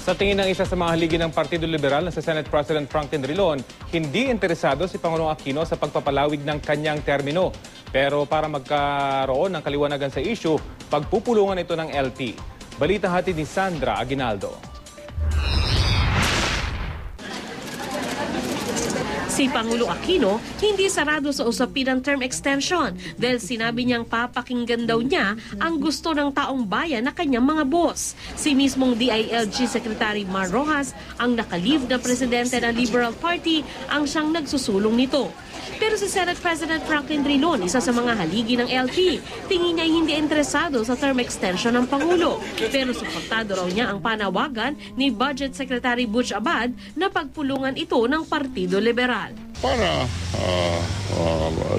Sa tingin ng isa sa mga haligi ng Partido Liberal na si Senate President Franklin Drilon, hindi interesado si Pangulong Aquino sa pagpapalawig ng kanyang termino. Pero para magkaroon ng kaliwanagan sa issue, pagpupulungan ito ng LP. Balita hatid ni Sandra Aguinaldo. Si Pangulo Aquino hindi sarado sa usapin ng term extension dahil sinabi niyang papakinggan daw niya ang gusto ng taong bayan na kanyang mga boss. Si mismong DILG Secretary Mar Rojas, ang nakalive na presidente ng Liberal Party, ang siyang nagsusulong nito. Pero si Senate President Franklin Drilon, isa sa mga haligi ng LP, tingin niya hindi interesado sa term extension ng Pangulo. Pero suportado raw niya ang panawagan ni Budget Secretary Butch Abad na pagpulungan ito ng Partido Liberal. Para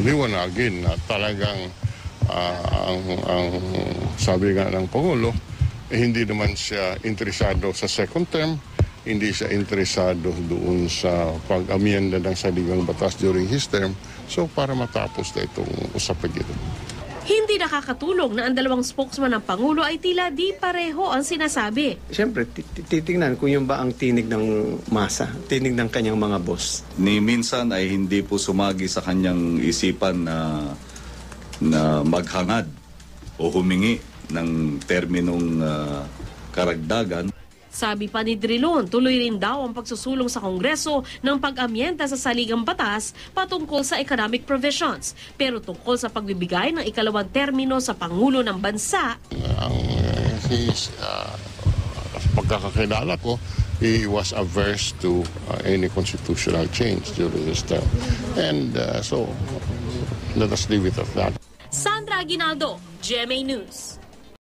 liwanagin na talagang ang sabi nga ng Pangulo, hindi naman siya interesado sa second term, hindi siya interesado doon sa pag-amyenda ng saligang batas during his term. So para matapos na itong usapin ito. Hindi nakakatulong na ang dalawang spokesman ng Pangulo ay tila di pareho ang sinasabi. Siyempre, titingnan kung yung ba ang tinig ng masa, tinig ng kanyang mga boss. Ni minsan ay hindi po sumagi sa kanyang isipan na maghangad o humingi ng terminong karagdagan. Sabi pa ni Drilon, tuloy rin daw ang pagsusulong sa Kongreso ng pag-amyenda sa saligang batas patungkol sa economic provisions. Pero tungkol sa pagbibigay ng ikalawang termino sa Pangulo ng bansa, Sa pagkakakilala ko, he was averse to any constitutional change during his term. And so, let us leave it at that. Sandra Aguinaldo, GMA News.